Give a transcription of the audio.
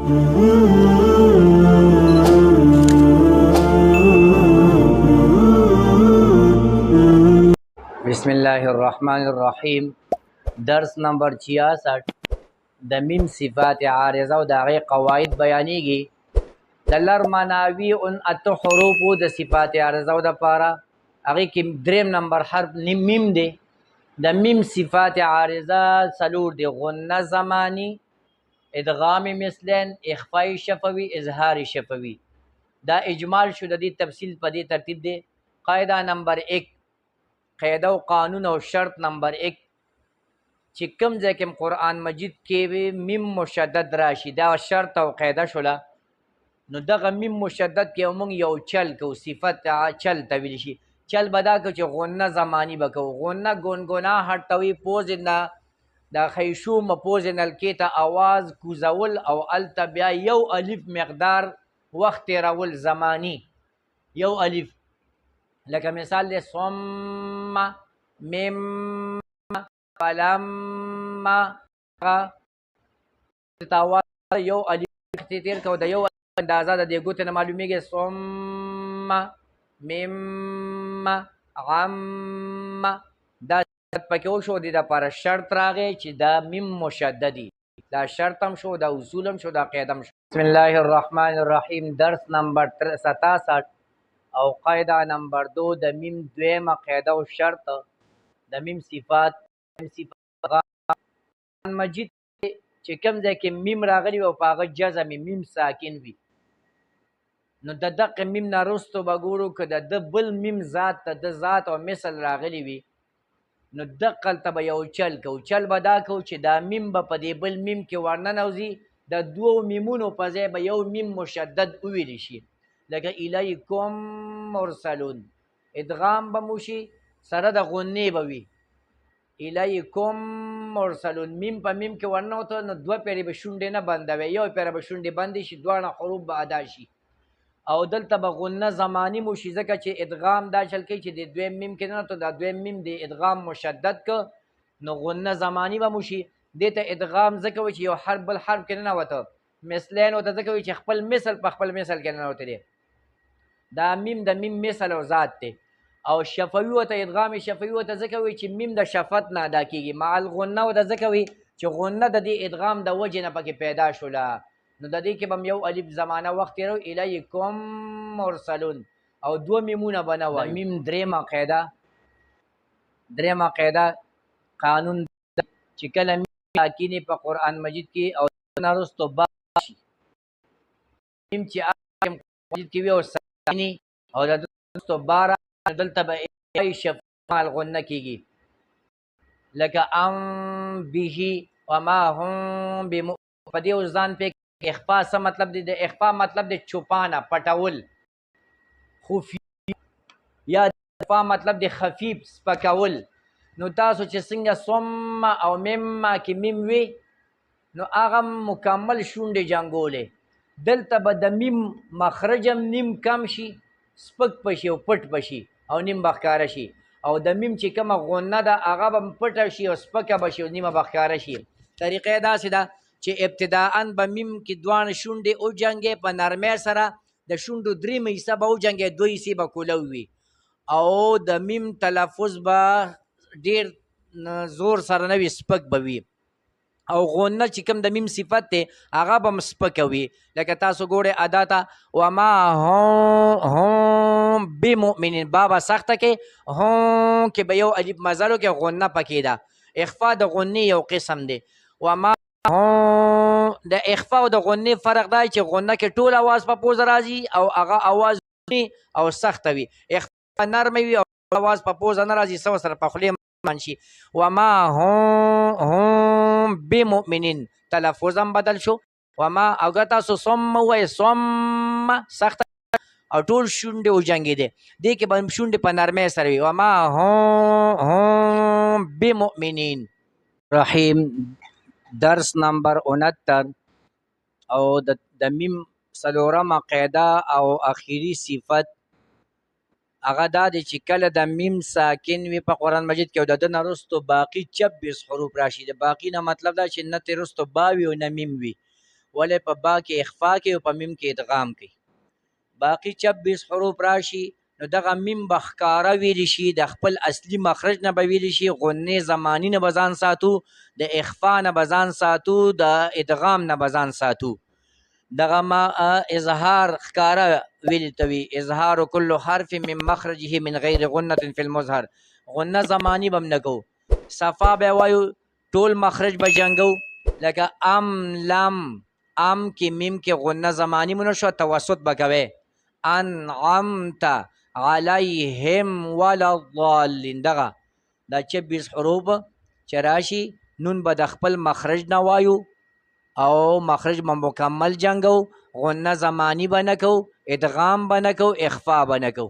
بسم الله الرحمن الرحیم. درس نمبر 66 د میم صفات عارضه او د هغې قواعد بیانېږي. د لر مناوي اته حروفو د صفات عارضه او دپاره هغې کې دریم نمبر حرف میم دی. د میم صفات عارضه څلور دی: غنه زمانی، ادغام مثلین، اخفای شفوي، اظهار شفوي. دا اجمال شو. د دې تفصیل په دې ترتیب دی. قاعده نمبر 1، قاعده او قانون او شرط نمبر 1، چې کوم ځای کې قرآن مجید کې میم مشدد راشي دا شرط او قاعده شوله. نو دغه میم مشدد کې موږ یو چل کو، صفت چل ته ویل شي. چل به دا کو چې غنه زمانی به کوو. غنه گنگنا هټوي پوز نه د خیشوم پوز نلکې ته آواز کوزول او الته بیا یو الف مقدار وخت تېرول زمانی یو الف. لکه مثال دی صم میم فلما آواز یو الف تېر کو. د یو اندازه د دې ګوتې نه معلومیږي صم میم غم. دا پکې وشو. د دپاره شرط راغی چې دا میم مشددي. دا شرط هم شو، دا اصول هم شو، دا قاعده هم شو. بسم الله الرحمن الرحیم. درس نمبر 67 او قاعده نمبر 2 د میم دویمه قاعده او شرط د میم صفات. قرآن مجید چې کوم ځای کې میم راغلی او په هغه جزم میم ساکن وي، نو د دقه میم نه وروستو به ګورو که د بل میم ذات ته د ذات او مثل راغلی وي، نو دقلته به یو چل کوو. چل به دا کوو چې دا میم به په دې بل میم کې ورننوځي. د دوو میمونو په ځای به یو میم مشدد وویلی شي. لکه الیکم مرسلون، ادغام به مو شي سره د غنې به وي. الیکم مرسلون میم په میم کې ورننوته نو دوه پیرې به شونډې نه بندوي، یو پیره به شونډې بندې شي، دواړه حروف به ادا شي. او دلته به غنه زمانی مو شي، ځکه چې ادغام دا چل کوي چې د دویم میم کې نه تو دا دویم میم د ادغام مشدد که نو غنه زمانی به مو شي. دې ته ادغام ځکه وي چې یو حرف بل حرف کې نه وته. مثلین ورته ځکه وي چې خپل مثل په خپل مثل کې نه وته دی. دا میم د میم مثل او ذات دی. او شفوي ورته ادغام شفوي ورته ځکه وي چې میم د شفت نه ادا کېږي. مع الغنه ورته ځکه وي چې غنه د دې ادغام د وجې نه پکې پیدا شوله. نو د دې کې به یو الف زمانه وخت تېرو الیکم مرسلون او دوه میمونه به نه وایو. میم درېمه قاعده قانون چې کله میم ساکینې په قرآن مجید کې او نه وروستو با شي، میم چې قرآن مجید کې وي او ساکینې او د وروستو با راغله، دلته به شفا الغنه کېږي. لکه ام به وما هم بمؤمنین. په دې اوس ځان پې اخفا څه مطلب دی؟ د اخفا مطلب دی چوپانه، پټول، خفي. یا د اخفا مطلب دی خفیف، سپکول. نو تاسو چې څنګه صم او میم کې میم وي نو هغه مکمل شونډې جنګولې. دلته به د میم مخرج هم نیم کم شي، سپک پشي او پټ پشي او نیم به ښکاره شي. او د میم چې کومه غنه ده هغه به پټه شي او سپکه به شي او نیمه به ښکاره شي. طریقه یې داسې ده چې ابتداءً به میم کې دواړه شونډې وجنګې په نرمۍ سره. د شونډو درېیمه حصه به وجنګې، دوه حصې به کولو وي. او د میم تلفظ به ډېر زور سره نه وي، سپک به وي. او غنه چې کوم د میم صفت دی هغه به هم سپکه وي. لکه تاسو ګورئ ادا ته وما هم بمؤمنین، با به سخته کې، هم کې به یو الف مزلو کې غنه پکې ده. اخفا د غنې یو قسم دی. وما د اخفا او د غنې فرق دا چې غنه کې ټول اواز په پوزه راځي او هغه اواز او سخته وي. اخفا نرمه وي او اواز په پوزه نه راځي، سو سره په خولې من شي. وما هم بمؤمنین تلفظ هم بدل شو. وما او که تاسو صم وایي صم سخته او ټول شونډې وجنګېدې، دې کې به شونډې په نرمۍ سره وي. وما هم بمؤمنین. رحیم. درس نمبر 69 او د میم څلورمه قاعده او اخیری صفت هغه دا دی چې کله د میم ساکن وي په قرآن مجید کې او د ده نه وروستو باقي 26 حروف راشي. د باقي نه مطلب دا چې نه ترې وروستو با وي او نه میم وي. ولې په با کې اخفا کوي او په میم کې ادغام کوي. باقي 26 حروف راشي نو دغه میم به ښکاره ویلی شي، د خپل اصلي مخرج نه به ویلی شي، غنې زماني نه به ځان ساتو، د اخفا نه به ځان ساتو، د ادغام نه به ځان ساتو. دغه ما اظهار ښکاره ویلي ته وي، اظهار کل حرف من مخرجه من غیر غنة فی المظهر. غنه زماني به هم نه کوو، صفا به وایو ټول مخرج به جنګو، لکه ام لم، ام کې میم کې غنه زماني مونه شو، توسط به کوئ. انعمت علیهم ولا الضالین. دغه دا 26 حروف چې راشي نون به د خپل مخرج نه وایو او مخرج به مکمل جنګو، غنه زمانی به نه کو، ادغام به نه کو، اخفا به نه کو.